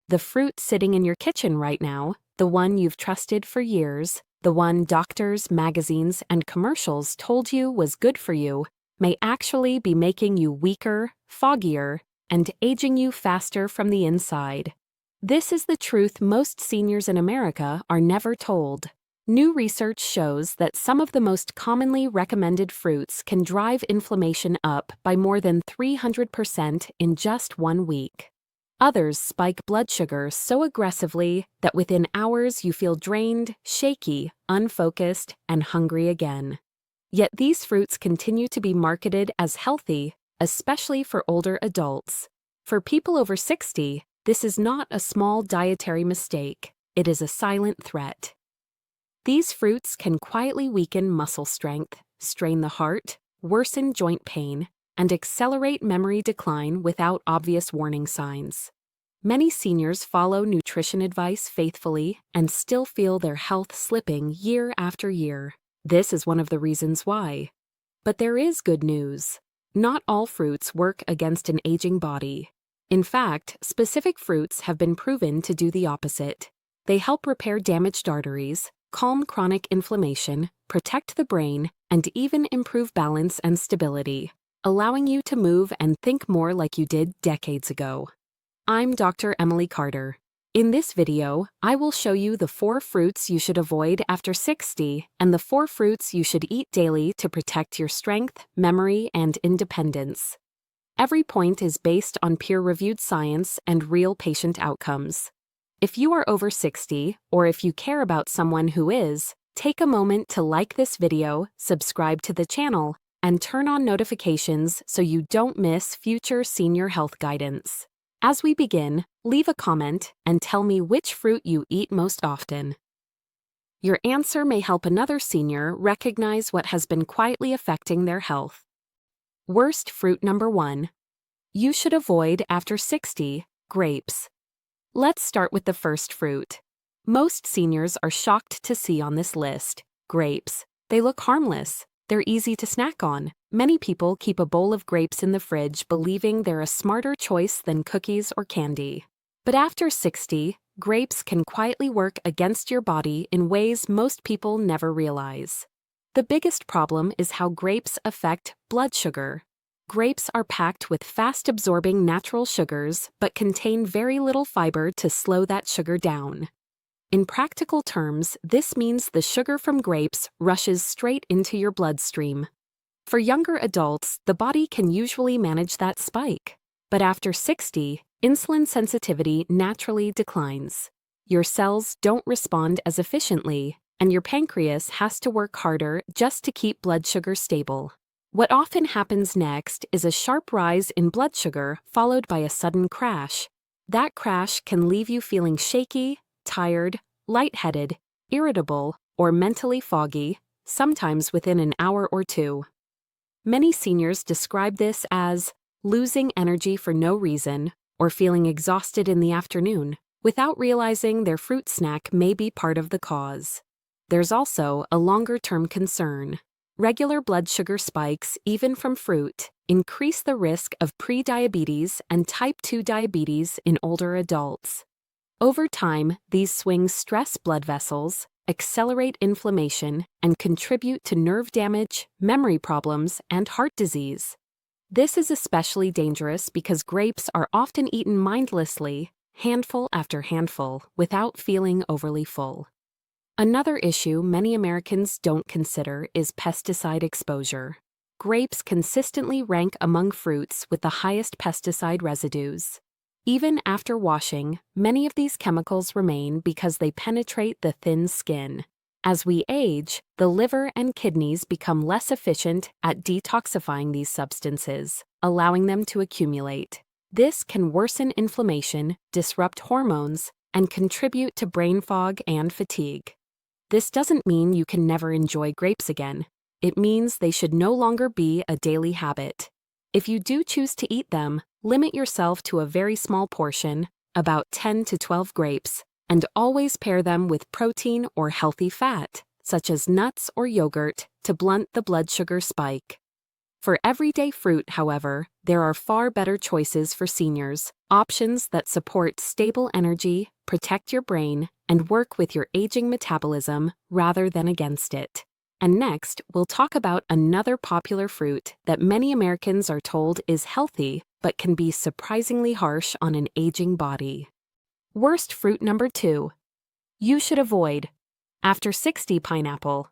The fruit sitting in your kitchen right now, the one you've trusted for years, the one doctors, magazines, and commercials told you was good for you, may actually be making you weaker, foggier, and aging you faster from the inside. This is the truth most seniors in America are never told. New research shows that some of the most commonly recommended fruits can drive inflammation up by more than 300% in just 1 week. Others spike blood sugar so aggressively that within hours you feel drained, shaky, unfocused, and hungry again. Yet these fruits continue to be marketed as healthy, especially for older adults. For people over 60, this is not a small dietary mistake, it is a silent threat. These fruits can quietly weaken muscle strength, strain the heart, worsen joint pain, and accelerate memory decline without obvious warning signs. Many seniors follow nutrition advice faithfully and still feel their health slipping year after year. This is one of the reasons why. But there is good news. Not all fruits work against an aging body. In fact, specific fruits have been proven to do the opposite. They help repair damaged arteries, calm chronic inflammation, protect the brain, and even improve balance and stability, allowing you to move and think more like you did decades ago. I'm Dr. Emily Carter. In this video, I will show you the 4 fruits you should avoid after 60 and the 4 fruits you should eat daily to protect your strength, memory, and independence. Every point is based on peer-reviewed science and real patient outcomes. If you are over 60, or if you care about someone who is, take a moment to like this video, subscribe to the channel, and turn on notifications so you don't miss future senior health guidance. As we begin, leave a comment and tell me which fruit you eat most often. Your answer may help another senior recognize what has been quietly affecting their health. Worst fruit number 1. You should avoid after 60, grapes. Let's start with the first fruit. Most seniors are shocked to see on this list, grapes. They look harmless. They're easy to snack on. Many people keep a bowl of grapes in the fridge believing they're a smarter choice than cookies or candy. But after 60, grapes can quietly work against your body in ways most people never realize. The biggest problem is how grapes affect blood sugar. Grapes are packed with fast-absorbing natural sugars but contain very little fiber to slow that sugar down. In practical terms, this means the sugar from grapes rushes straight into your bloodstream. For younger adults, the body can usually manage that spike. But after 60, insulin sensitivity naturally declines. Your cells don't respond as efficiently, and your pancreas has to work harder just to keep blood sugar stable. What often happens next is a sharp rise in blood sugar followed by a sudden crash. That crash can leave you feeling shaky, tired, lightheaded, irritable, or mentally foggy, sometimes within an hour or 2. Many seniors describe this as losing energy for no reason or feeling exhausted in the afternoon, without realizing their fruit snack may be part of the cause. There's also a longer-term concern. Regular blood sugar spikes, even from fruit, increase the risk of prediabetes and type 2 diabetes in older adults. Over time, these swings stress blood vessels, accelerate inflammation, and contribute to nerve damage, memory problems, and heart disease. This is especially dangerous because grapes are often eaten mindlessly, handful after handful, without feeling overly full. Another issue many Americans don't consider is pesticide exposure. Grapes consistently rank among fruits with the highest pesticide residues. Even after washing, many of these chemicals remain because they penetrate the thin skin. As we age, the liver and kidneys become less efficient at detoxifying these substances, allowing them to accumulate. This can worsen inflammation, disrupt hormones, and contribute to brain fog and fatigue. This doesn't mean you can never enjoy grapes again. It means they should no longer be a daily habit. If you do choose to eat them, limit yourself to a very small portion, about 10 to 12 grapes, and always pair them with protein or healthy fat, such as nuts or yogurt, to blunt the blood sugar spike. For everyday fruit, however, there are far better choices for seniors, options that support stable energy, protect your brain, and work with your aging metabolism rather than against it. And next, we'll talk about another popular fruit that many Americans are told is healthy but can be surprisingly harsh on an aging body. Worst fruit number 2. You should avoid. After 60 pineapple.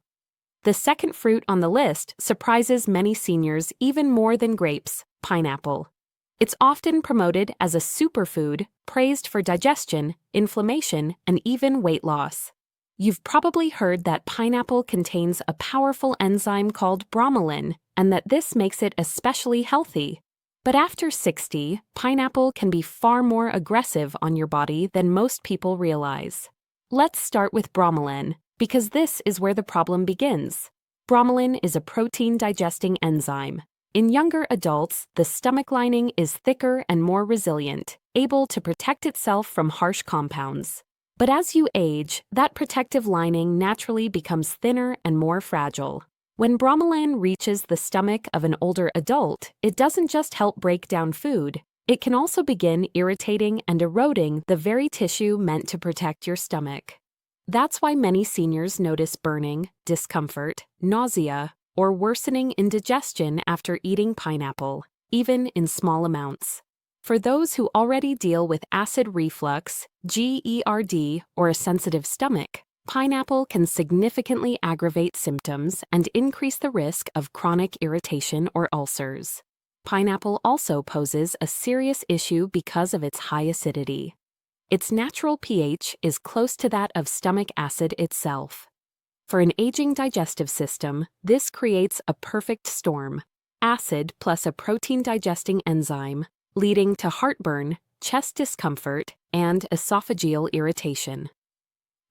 The second fruit on the list surprises many seniors even more than grapes, pineapple. It's often promoted as a superfood, praised for digestion, inflammation, and even weight loss. You've probably heard that pineapple contains a powerful enzyme called bromelain, and that this makes it especially healthy. But after 60, pineapple can be far more aggressive on your body than most people realize. Let's start with bromelain, because this is where the problem begins. Bromelain is a protein-digesting enzyme. In younger adults, the stomach lining is thicker and more resilient, able to protect itself from harsh compounds. But as you age, that protective lining naturally becomes thinner and more fragile. When bromelain reaches the stomach of an older adult, it doesn't just help break down food. It can also begin irritating and eroding the very tissue meant to protect your stomach. That's why many seniors notice burning, discomfort, nausea, or worsening indigestion after eating pineapple, even in small amounts. For those who already deal with acid reflux, GERD, or a sensitive stomach, pineapple can significantly aggravate symptoms and increase the risk of chronic irritation or ulcers. Pineapple also poses a serious issue because of its high acidity. Its natural pH is close to that of stomach acid itself. For an aging digestive system, this creates a perfect storm: acid plus a protein-digesting enzyme, leading to heartburn, chest discomfort, and esophageal irritation.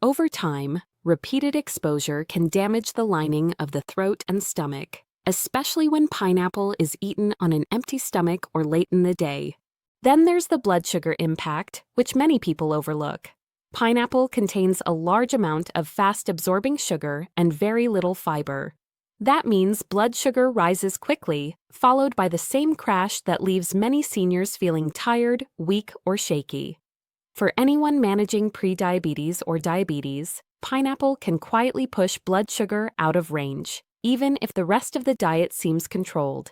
Over time, repeated exposure can damage the lining of the throat and stomach, especially when pineapple is eaten on an empty stomach or late in the day. Then there's the blood sugar impact, which many people overlook. Pineapple contains a large amount of fast-absorbing sugar and very little fiber. That means blood sugar rises quickly, followed by the same crash that leaves many seniors feeling tired, weak, or shaky. For anyone managing prediabetes or diabetes, pineapple can quietly push blood sugar out of range, even if the rest of the diet seems controlled.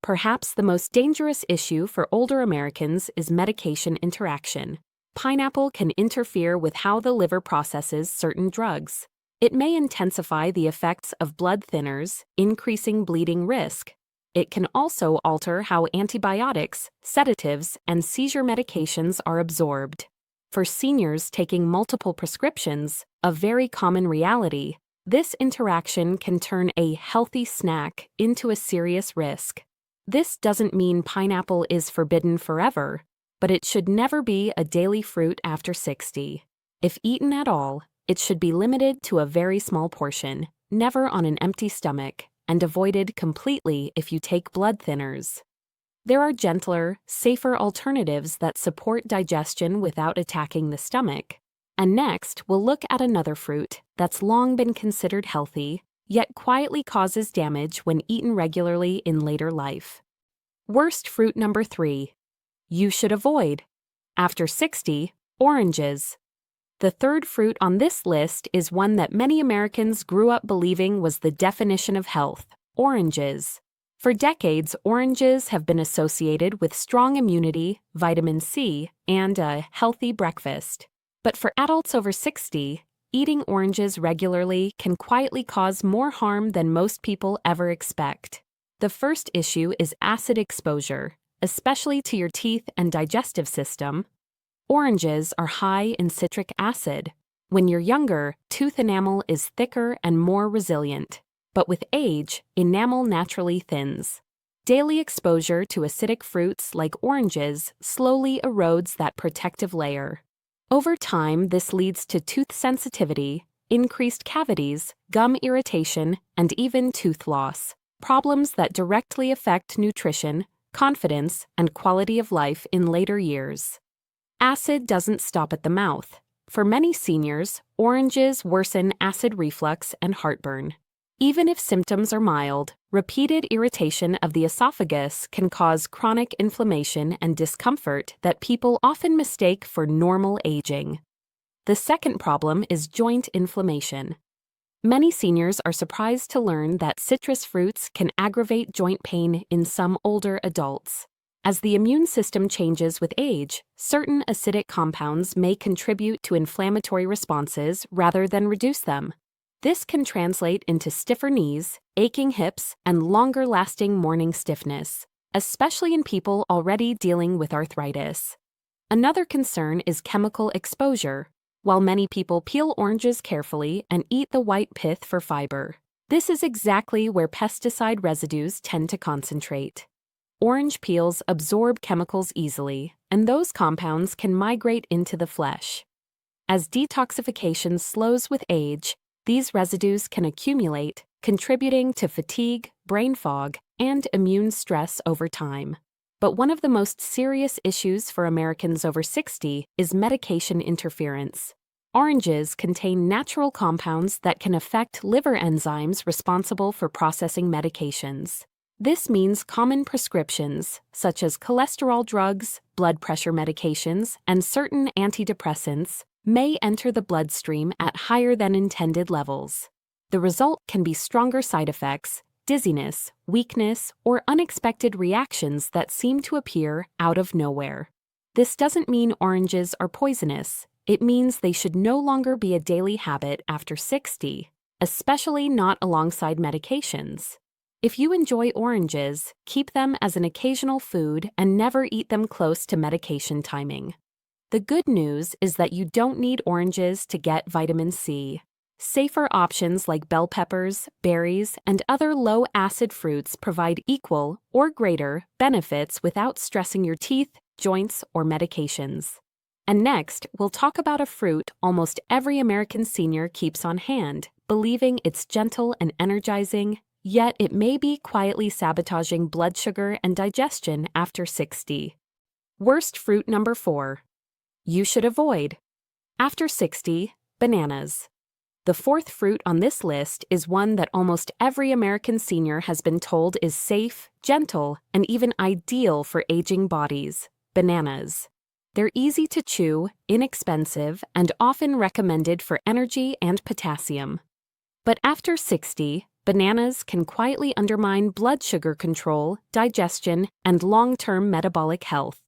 Perhaps the most dangerous issue for older Americans is medication interaction. Pineapple can interfere with how the liver processes certain drugs. It may intensify the effects of blood thinners, increasing bleeding risk. It can also alter how antibiotics, sedatives, and seizure medications are absorbed. For seniors taking multiple prescriptions, a very common reality, this interaction can turn a healthy snack into a serious risk. This doesn't mean pineapple is forbidden forever, but it should never be a daily fruit after 60. If eaten at all, it should be limited to a very small portion, never on an empty stomach, and avoided completely if you take blood thinners. There are gentler, safer alternatives that support digestion without attacking the stomach. And next, we'll look at another fruit that's long been considered healthy, yet quietly causes damage when eaten regularly in later life. Worst fruit number 3. You should avoid. After 60, oranges. The third fruit on this list is one that many Americans grew up believing was the definition of health: oranges. For decades, oranges have been associated with strong immunity, vitamin C, and a healthy breakfast. But for adults over 60, eating oranges regularly can quietly cause more harm than most people ever expect. The first issue is acid exposure, especially to your teeth and digestive system. Oranges are high in citric acid. When you're younger, tooth enamel is thicker and more resilient. But with age, enamel naturally thins. Daily exposure to acidic fruits like oranges slowly erodes that protective layer. Over time, this leads to tooth sensitivity, increased cavities, gum irritation, and even tooth loss, problems that directly affect nutrition, confidence, and quality of life in later years. Acid doesn't stop at the mouth. For many seniors, oranges worsen acid reflux and heartburn. Even if symptoms are mild, repeated irritation of the esophagus can cause chronic inflammation and discomfort that people often mistake for normal aging. The second problem is joint inflammation. Many seniors are surprised to learn that citrus fruits can aggravate joint pain in some older adults. As the immune system changes with age, certain acidic compounds may contribute to inflammatory responses rather than reduce them. This can translate into stiffer knees, aching hips, and longer-lasting morning stiffness, especially in people already dealing with arthritis. Another concern is chemical exposure. While many people peel oranges carefully and eat the white pith for fiber, this is exactly where pesticide residues tend to concentrate. Orange peels absorb chemicals easily, and those compounds can migrate into the flesh. As detoxification slows with age, these residues can accumulate, contributing to fatigue, brain fog, and immune stress over time. But one of the most serious issues for Americans over 60 is medication interference. Oranges contain natural compounds that can affect liver enzymes responsible for processing medications. This means common prescriptions, such as cholesterol drugs, blood pressure medications, and certain antidepressants, may enter the bloodstream at higher than intended levels. The result can be stronger side effects, dizziness, weakness, or unexpected reactions that seem to appear out of nowhere. This doesn't mean oranges are poisonous. It means they should no longer be a daily habit after 60, especially not alongside medications. If you enjoy oranges, keep them as an occasional food and never eat them close to medication timing. The good news is that you don't need oranges to get vitamin C. Safer options like bell peppers, berries, and other low-acid fruits provide equal or greater benefits without stressing your teeth, joints, or medications. And next, we'll talk about a fruit almost every American senior keeps on hand, believing it's gentle and energizing, yet it may be quietly sabotaging blood sugar and digestion after 60. Worst fruit number 4. You should avoid. After 60, bananas. The fourth fruit on this list is one that almost every American senior has been told is safe, gentle, and even ideal for aging bodies: bananas. They're easy to chew, inexpensive, and often recommended for energy and potassium. But after 60, bananas can quietly undermine blood sugar control, digestion, and long-term metabolic health.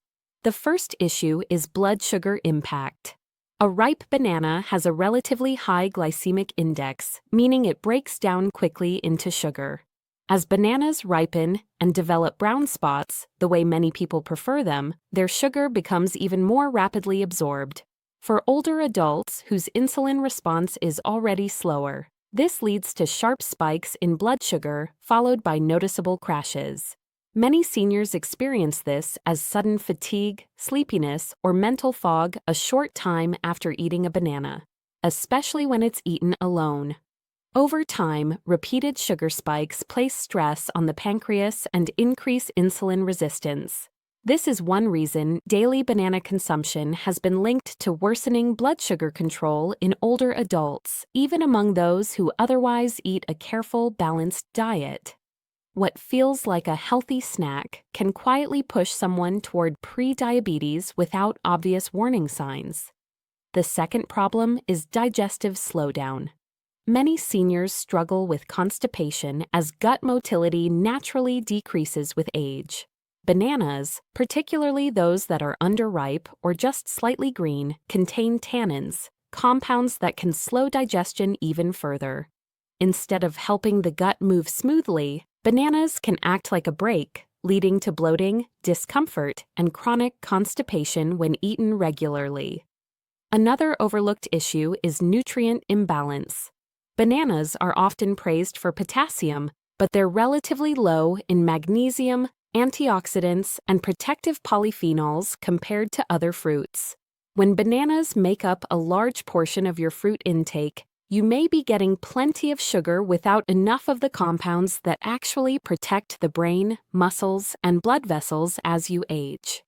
The first issue is blood sugar impact. A ripe banana has a relatively high glycemic index, meaning it breaks down quickly into sugar. As bananas ripen and develop brown spots, the way many people prefer them, their sugar becomes even more rapidly absorbed. For older adults whose insulin response is already slower, this leads to sharp spikes in blood sugar, followed by noticeable crashes. Many seniors experience this as sudden fatigue, sleepiness, or mental fog a short time after eating a banana, especially when it's eaten alone. Over time, repeated sugar spikes place stress on the pancreas and increase insulin resistance. This is one reason daily banana consumption has been linked to worsening blood sugar control in older adults, even among those who otherwise eat a careful, balanced diet. What feels like a healthy snack can quietly push someone toward pre-diabetes without obvious warning signs. The second problem is digestive slowdown. Many seniors struggle with constipation as gut motility naturally decreases with age. Bananas, particularly those that are underripe or just slightly green, contain tannins, compounds that can slow digestion even further. Instead of helping the gut move smoothly, bananas can act like a brake, leading to bloating, discomfort, and chronic constipation when eaten regularly. Another overlooked issue is nutrient imbalance. Bananas are often praised for potassium, but they're relatively low in magnesium, antioxidants, and protective polyphenols compared to other fruits. When bananas make up a large portion of your fruit intake, you may be getting plenty of sugar without enough of the compounds that actually protect the brain, muscles, and blood vessels as you age.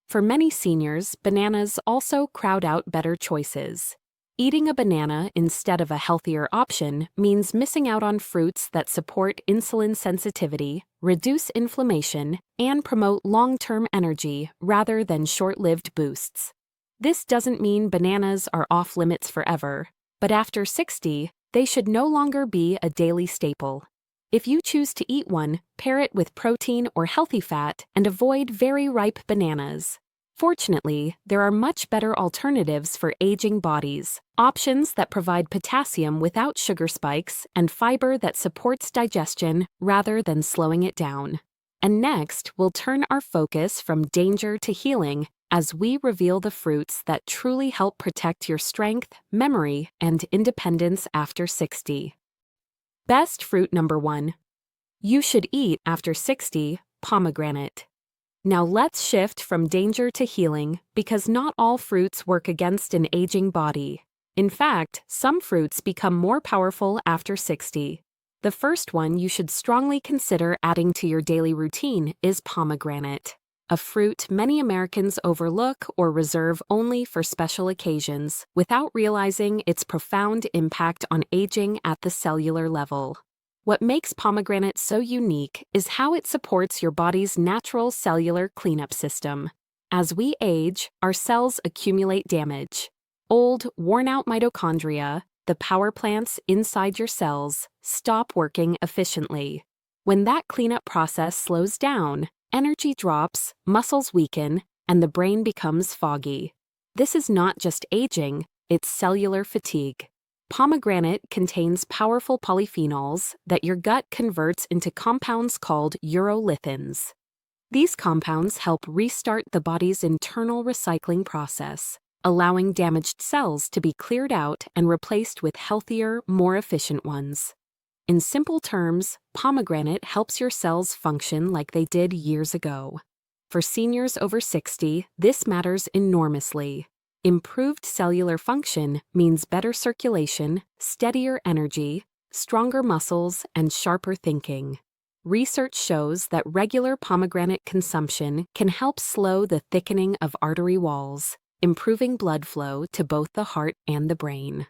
For many seniors, bananas also crowd out better choices. Eating a banana instead of a healthier option means missing out on fruits that support insulin sensitivity, reduce inflammation, and promote long-term energy rather than short-lived boosts. This doesn't mean bananas are off limits forever, but after 60, they should no longer be a daily staple. If you choose to eat one, pair it with protein or healthy fat and avoid very ripe bananas. Fortunately, there are much better alternatives for aging bodies, options that provide potassium without sugar spikes and fiber that supports digestion rather than slowing it down. And next, we'll turn our focus from danger to healing as we reveal the fruits that truly help protect your strength, memory, and independence after 60. Best fruit number 1. You should eat after 60, pomegranate. Now let's shift from danger to healing because not all fruits work against an aging body. In fact, some fruits become more powerful after 60. The first one you should strongly consider adding to your daily routine is pomegranate, a fruit many Americans overlook or reserve only for special occasions without realizing its profound impact on aging at the cellular level. What makes pomegranate so unique is how it supports your body's natural cellular cleanup system. As we age, our cells accumulate damage. Old, worn-out mitochondria, the power plants inside your cells, stop working efficiently. When that cleanup process slows down, energy drops, muscles weaken, and the brain becomes foggy. This is not just aging, it's cellular fatigue. Pomegranate contains powerful polyphenols that your gut converts into compounds called urolithins. These compounds help restart the body's internal recycling process, allowing damaged cells to be cleared out and replaced with healthier, more efficient ones. In simple terms, pomegranate helps your cells function like they did years ago. For seniors over 60, this matters enormously. Improved cellular function means better circulation, steadier energy, stronger muscles, and sharper thinking. Research shows that regular pomegranate consumption can help slow the thickening of artery walls, improving blood flow to both the heart and the brain.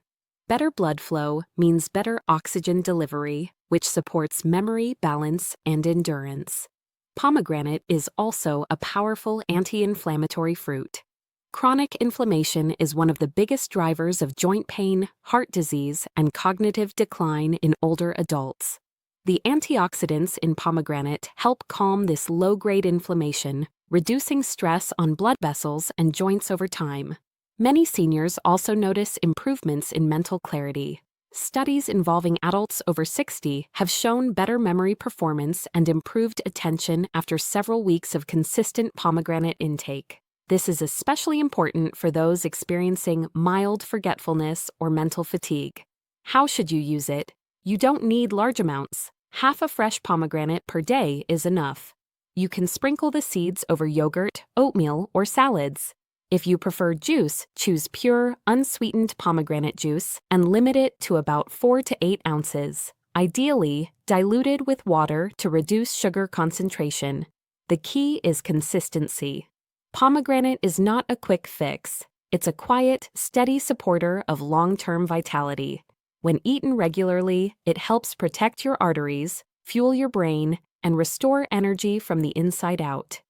Better blood flow means better oxygen delivery, which supports memory, balance, and endurance. Pomegranate is also a powerful anti-inflammatory fruit. Chronic inflammation is one of the biggest drivers of joint pain, heart disease, and cognitive decline in older adults. The antioxidants in pomegranate help calm this low-grade inflammation, reducing stress on blood vessels and joints over time. Many seniors also notice improvements in mental clarity. Studies involving adults over 60 have shown better memory performance and improved attention after several weeks of consistent pomegranate intake. This is especially important for those experiencing mild forgetfulness or mental fatigue. How should you use it? You don't need large amounts. Half a fresh pomegranate per day is enough. You can sprinkle the seeds over yogurt, oatmeal, or salads. If you prefer juice, choose pure, unsweetened pomegranate juice and limit it to about 4 to 8 ounces, ideally diluted with water to reduce sugar concentration. The key is consistency. Pomegranate is not a quick fix. It's a quiet, steady supporter of long-term vitality. When eaten regularly, it helps protect your arteries, fuel your brain, and restore energy from the inside out.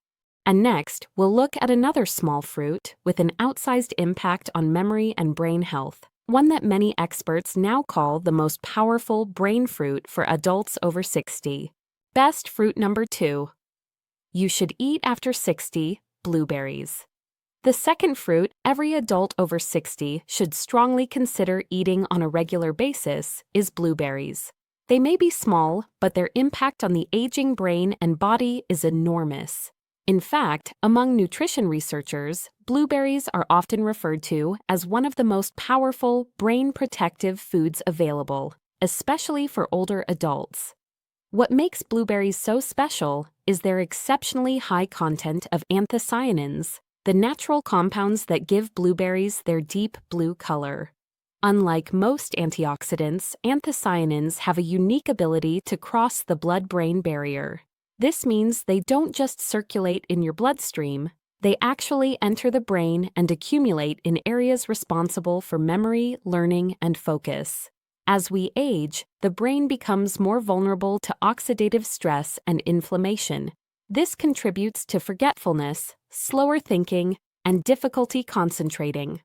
And next, we'll look at another small fruit with an outsized impact on memory and brain health, one that many experts now call the most powerful brain fruit for adults over 60. Best fruit number 2. You should eat after 60, blueberries. The second fruit every adult over 60 should strongly consider eating on a regular basis is blueberries. They may be small, but their impact on the aging brain and body is enormous. In fact, among nutrition researchers, blueberries are often referred to as one of the most powerful brain-protective foods available, especially for older adults. What makes blueberries so special is their exceptionally high content of anthocyanins, the natural compounds that give blueberries their deep blue color. Unlike most antioxidants, anthocyanins have a unique ability to cross the blood-brain barrier. This means they don't just circulate in your bloodstream, They actually enter the brain and accumulate in areas responsible for memory, learning, and focus. As we age, the brain becomes more vulnerable to oxidative stress and inflammation. This contributes to forgetfulness, slower thinking, and difficulty concentrating.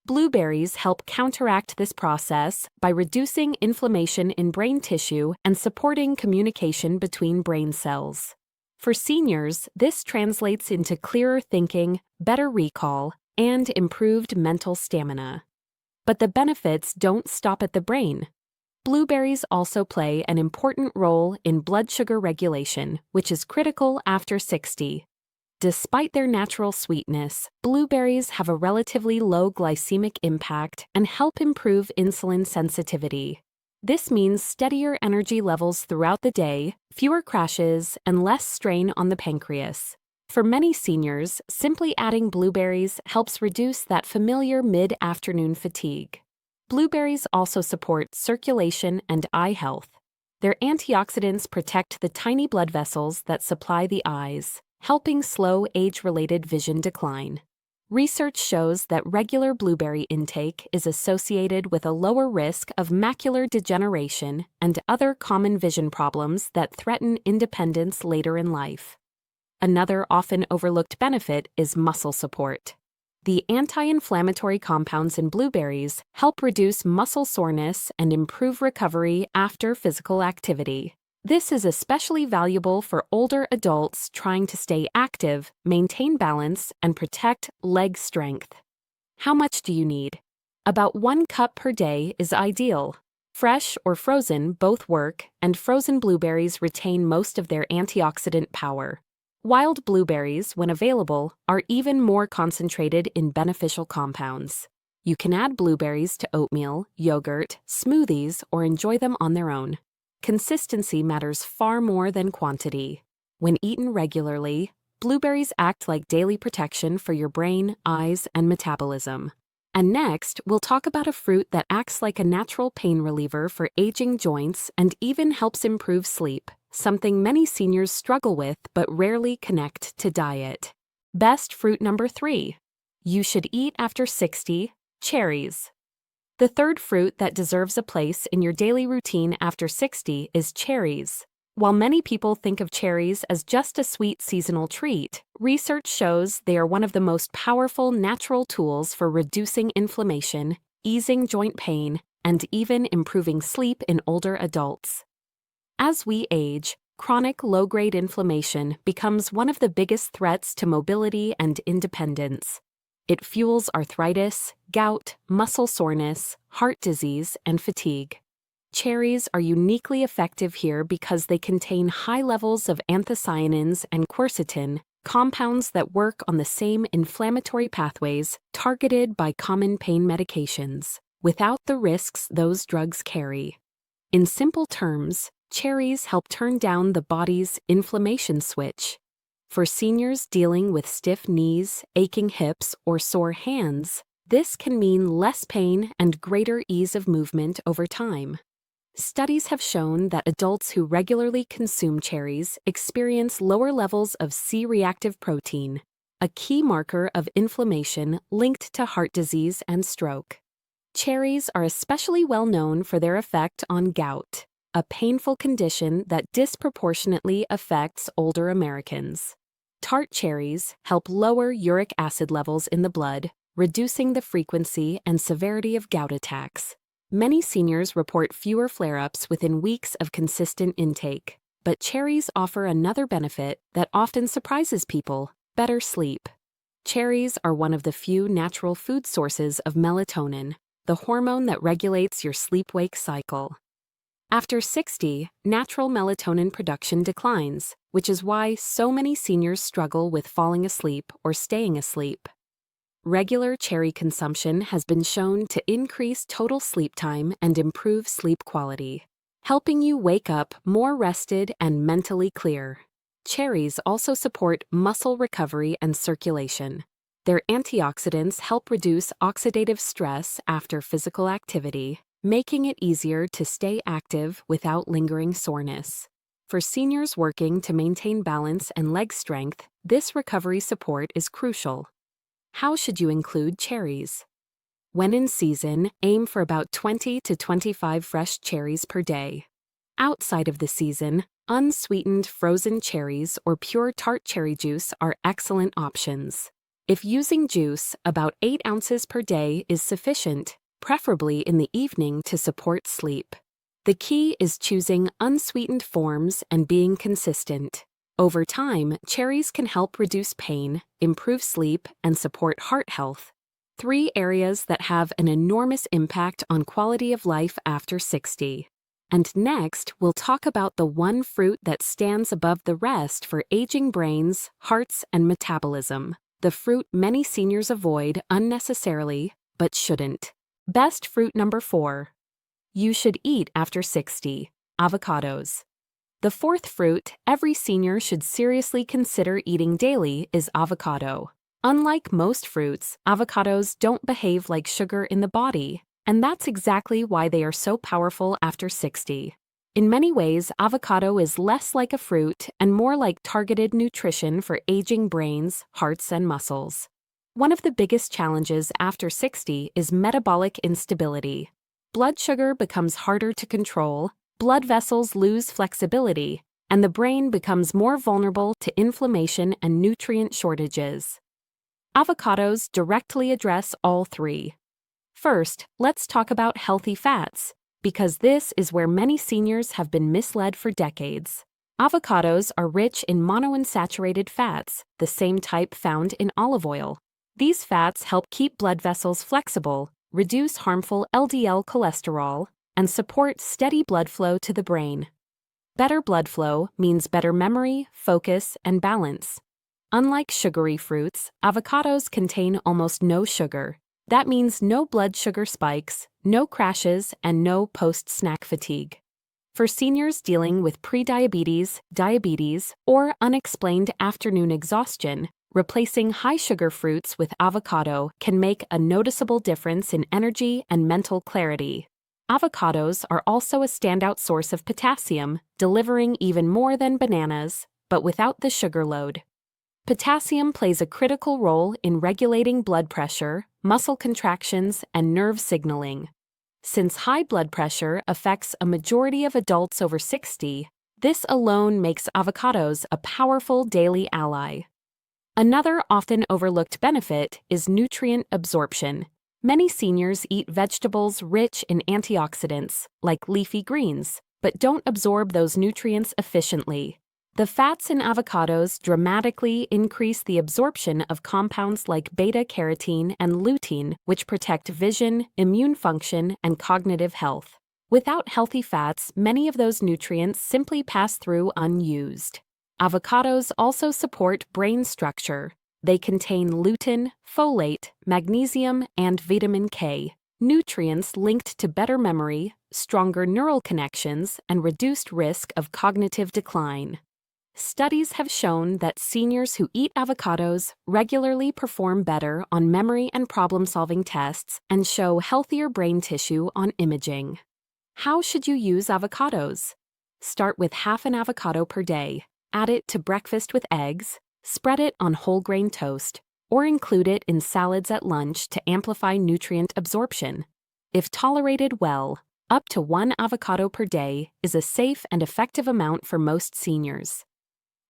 Blueberries help counteract this process by reducing inflammation in brain tissue and supporting communication between brain cells. For seniors, this translates into clearer thinking, better recall, and improved mental stamina. But the benefits don't stop at the brain. Blueberries also play an important role in blood sugar regulation, which is critical after 60. Despite their natural sweetness, blueberries have a relatively low glycemic impact and help improve insulin sensitivity. This means steadier energy levels throughout the day, fewer crashes, and less strain on the pancreas. For many seniors, simply adding blueberries helps reduce that familiar mid-afternoon fatigue. Blueberries also support circulation and eye health. Their antioxidants protect the tiny blood vessels that supply the eyes, helping slow age-related vision decline. Research shows that regular blueberry intake is associated with a lower risk of macular degeneration and other common vision problems that threaten independence later in life. Another often overlooked benefit is muscle support. The anti-inflammatory compounds in blueberries help reduce muscle soreness and improve recovery after physical activity. This is especially valuable for older adults trying to stay active, maintain balance, and protect leg strength. How much do you need? About 1 cup per day is ideal. Fresh or frozen both work, and frozen blueberries retain most of their antioxidant power. Wild blueberries, when available, are even more concentrated in beneficial compounds. You can add blueberries to oatmeal, yogurt, smoothies, or enjoy them on their own. Consistency matters far more than quantity. When eaten regularly, blueberries act like daily protection for your brain, eyes, and metabolism. And next, we'll talk about a fruit that acts like a natural pain reliever for aging joints and even helps improve sleep, something many seniors struggle with but rarely connect to diet. Best fruit number 3. You should eat after 60, cherries. The third fruit that deserves a place in your daily routine after 60 is cherries. While many people think of cherries as just a sweet seasonal treat, research shows they are one of the most powerful natural tools for reducing inflammation, easing joint pain, and even improving sleep in older adults. As we age, chronic low-grade inflammation becomes one of the biggest threats to mobility and independence. It fuels arthritis, gout, muscle soreness, heart disease, and fatigue. Cherries are uniquely effective here because they contain high levels of anthocyanins and quercetin, compounds that work on the same inflammatory pathways targeted by common pain medications, without the risks those drugs carry. In simple terms, cherries help turn down the body's inflammation switch. For seniors dealing with stiff knees, aching hips, or sore hands, this can mean less pain and greater ease of movement over time. Studies have shown that adults who regularly consume cherries experience lower levels of C-reactive protein, a key marker of inflammation linked to heart disease and stroke. Cherries are especially well known for their effect on gout, a painful condition that disproportionately affects older Americans. Tart cherries help lower uric acid levels in the blood, reducing the frequency and severity of gout attacks. Many seniors report fewer flare-ups within weeks of consistent intake, but cherries offer another benefit that often surprises people: better sleep. Cherries are one of the few natural food sources of melatonin, the hormone that regulates your sleep-wake cycle. After 60, natural melatonin production declines, which is why so many seniors struggle with falling asleep or staying asleep. Regular cherry consumption has been shown to increase total sleep time and improve sleep quality, helping you wake up more rested and mentally clear. Cherries also support muscle recovery and circulation. Their antioxidants help reduce oxidative stress after physical activity, making it easier to stay active without lingering soreness. For seniors working to maintain balance and leg strength, this recovery support is crucial. How should you include cherries? When in season, aim for about 20 to 25 fresh cherries per day. Outside of the season, unsweetened frozen cherries or pure tart cherry juice are excellent options. If using juice, about 8 ounces per day is sufficient, preferably in the evening to support sleep. The key is choosing unsweetened forms and being consistent. Over time, cherries can help reduce pain, improve sleep, and support heart health. 3 areas that have an enormous impact on quality of life after 60. And next, we'll talk about the one fruit that stands above the rest for aging brains, hearts, and metabolism. The fruit many seniors avoid unnecessarily, but shouldn't. Best fruit number 4. You should eat after 60. Avocados. The 4th fruit every senior should seriously consider eating daily is avocado. Unlike most fruits, avocados don't behave like sugar in the body, and that's exactly why they are so powerful after 60. In many ways, avocado is less like a fruit and more like targeted nutrition for aging brains, hearts, and muscles. One of the biggest challenges after 60 is metabolic instability. Blood sugar becomes harder to control, blood vessels lose flexibility, and the brain becomes more vulnerable to inflammation and nutrient shortages. Avocados directly address all 3. First, let's talk about healthy fats, because this is where many seniors have been misled for decades. Avocados are rich in monounsaturated fats, the same type found in olive oil. These fats help keep blood vessels flexible, reduce harmful LDL cholesterol, and support steady blood flow to the brain. Better blood flow means better memory, focus, and balance. Unlike sugary fruits, avocados contain almost no sugar. That means no blood sugar spikes, no crashes, and no post-snack fatigue. For seniors dealing with prediabetes, diabetes, or unexplained afternoon exhaustion, replacing high-sugar fruits with avocado can make a noticeable difference in energy and mental clarity. Avocados are also a standout source of potassium, delivering even more than bananas, but without the sugar load. Potassium plays a critical role in regulating blood pressure, muscle contractions, and nerve signaling. Since high blood pressure affects a majority of adults over 60, this alone makes avocados a powerful daily ally. Another often overlooked benefit is nutrient absorption. Many seniors eat vegetables rich in antioxidants, like leafy greens, but don't absorb those nutrients efficiently. The fats in avocados dramatically increase the absorption of compounds like beta-carotene and lutein, which protect vision, immune function, and cognitive health. Without healthy fats, many of those nutrients simply pass through unused. Avocados also support brain structure. They contain lutein, folate, magnesium, and vitamin K, nutrients linked to better memory, stronger neural connections, and reduced risk of cognitive decline. Studies have shown that seniors who eat avocados regularly perform better on memory and problem-solving tests and show healthier brain tissue on imaging. How should you use avocados? Start with half an avocado per day. Add it to breakfast with eggs, spread it on whole grain toast, or include it in salads at lunch to amplify nutrient absorption. If tolerated well, up to 1 avocado per day is a safe and effective amount for most seniors.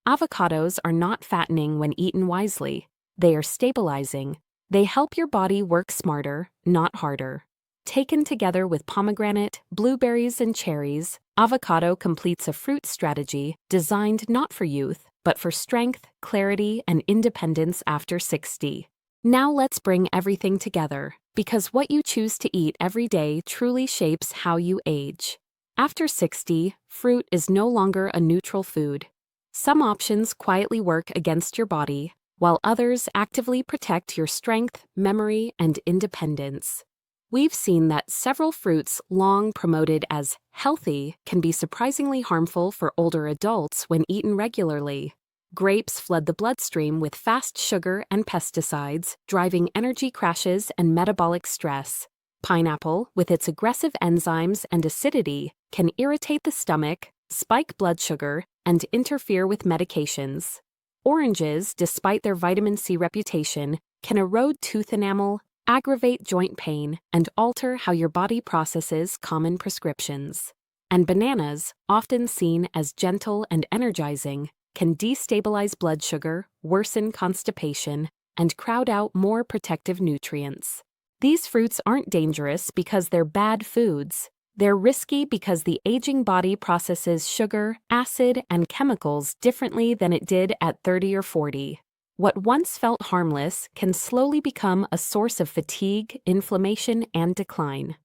Avocados are not fattening when eaten wisely. They are stabilizing. They help your body work smarter, not harder. Taken together with pomegranate, blueberries, and cherries, avocado completes a fruit strategy designed not for youth, but for strength, clarity, and independence after 60. Now let's bring everything together, because what you choose to eat every day truly shapes how you age. After 60, fruit is no longer a neutral food. Some options quietly work against your body, while others actively protect your strength, memory, and independence. We've seen that several fruits long promoted as healthy can be surprisingly harmful for older adults when eaten regularly. Grapes flood the bloodstream with fast sugar and pesticides, driving energy crashes and metabolic stress. Pineapple, with its aggressive enzymes and acidity, can irritate the stomach, spike blood sugar, and interfere with medications. Oranges, despite their vitamin C reputation, can erode tooth enamel, aggravate joint pain, and alter how your body processes common prescriptions. And bananas, often seen as gentle and energizing, can destabilize blood sugar, worsen constipation, and crowd out more protective nutrients. These fruits aren't dangerous because they're bad foods. They're risky because the aging body processes sugar, acid, and chemicals differently than it did at 30 or 40. What once felt harmless can slowly become a source of fatigue, inflammation, and decline.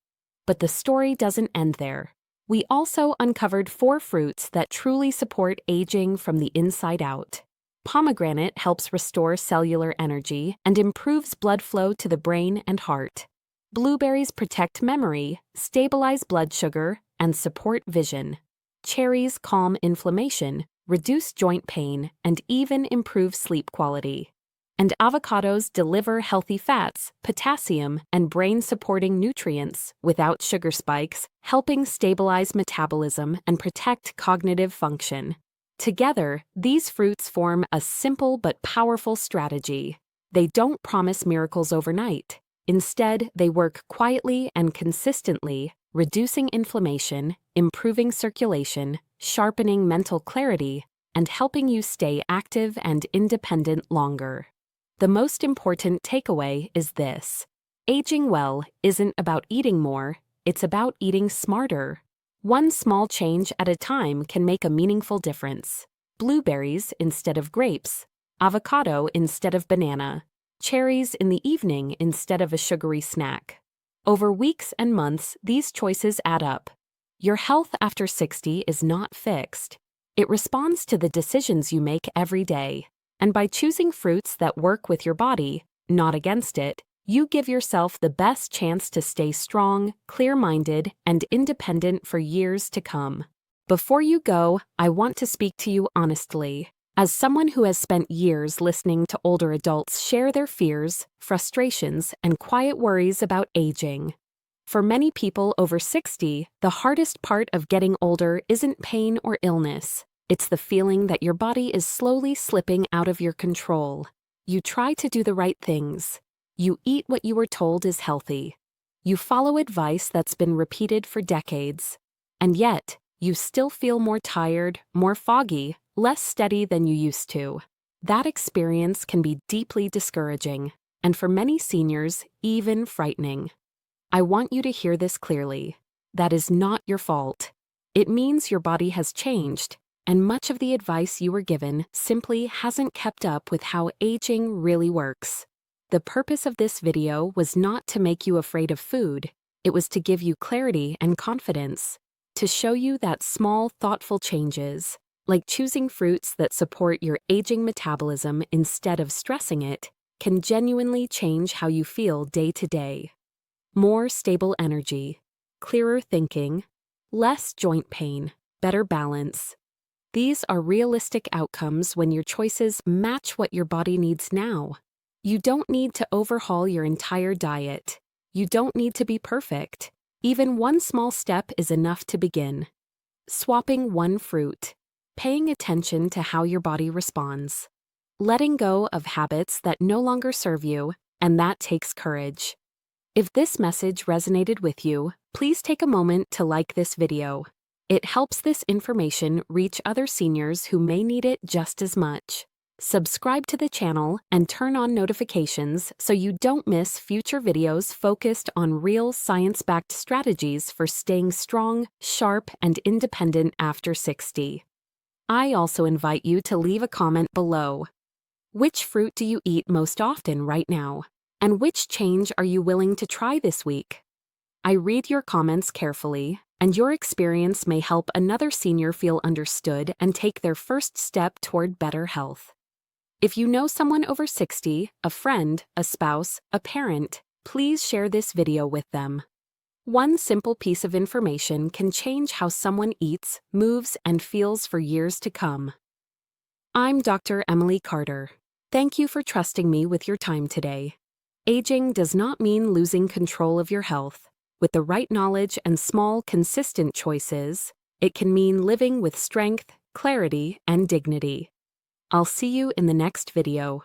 But the story doesn't end there. We also uncovered 4 fruits that truly support aging from the inside out. Pomegranate helps restore cellular energy and improves blood flow to the brain and heart. Blueberries protect memory, stabilize blood sugar, and support vision. Cherries calm inflammation, reduce joint pain, and even improve sleep quality. And avocados deliver healthy fats, potassium, and brain-supporting nutrients without sugar spikes, helping stabilize metabolism and protect cognitive function. Together, these fruits form a simple but powerful strategy. They don't promise miracles overnight. Instead, they work quietly and consistently, reducing inflammation, improving circulation, sharpening mental clarity, and helping you stay active and independent longer. The most important takeaway is this: aging well isn't about eating more, it's about eating smarter. One small change at a time can make a meaningful difference. Blueberries instead of grapes, avocado instead of banana, cherries in the evening instead of a sugary snack. Over weeks and months, these choices add up. Your health after 60 is not fixed. It responds to the decisions you make every day. And by choosing fruits that work with your body, not against it, you give yourself the best chance to stay strong, clear-minded, and independent for years to come. Before you go, I want to speak to you honestly. As someone who has spent years listening to older adults share their fears, frustrations, and quiet worries about aging. For many people over 60, the hardest part of getting older isn't pain or illness. It's the feeling that your body is slowly slipping out of your control. You try to do the right things. You eat what you were told is healthy. You follow advice that's been repeated for decades. And yet, you still feel more tired, more foggy, less steady than you used to. That experience can be deeply discouraging, and for many seniors, even frightening. I want you to hear this clearly. That is not your fault. It means your body has changed, and much of the advice you were given simply hasn't kept up with how aging really works. The purpose of this video was not to make you afraid of food. It was to give you clarity and confidence, to show you that small, thoughtful changes, like choosing fruits that support your aging metabolism instead of stressing it, can genuinely change how you feel day to day. More stable energy, clearer thinking, less joint pain, better balance. These are realistic outcomes when your choices match what your body needs now. You don't need to overhaul your entire diet. You don't need to be perfect. Even one small step is enough to begin. Swapping one fruit. Paying attention to how your body responds. Letting go of habits that no longer serve you, and that takes courage. If this message resonated with you, please take a moment to like this video. It helps this information reach other seniors who may need it just as much. Subscribe to the channel and turn on notifications so you don't miss future videos focused on real science-backed strategies for staying strong, sharp, and independent after 60. I also invite you to leave a comment below. Which fruit do you eat most often right now? And which change are you willing to try this week? I read your comments carefully, and your experience may help another senior feel understood and take their first step toward better health. If you know someone over 60, a friend, a spouse, a parent, please share this video with them. One simple piece of information can change how someone eats, moves, and feels for years to come. I'm Dr. Emily Carter. Thank you for trusting me with your time today. Aging does not mean losing control of your health. With the right knowledge and small, consistent choices, It can mean living with strength, clarity, and dignity. I'll see you in the next video.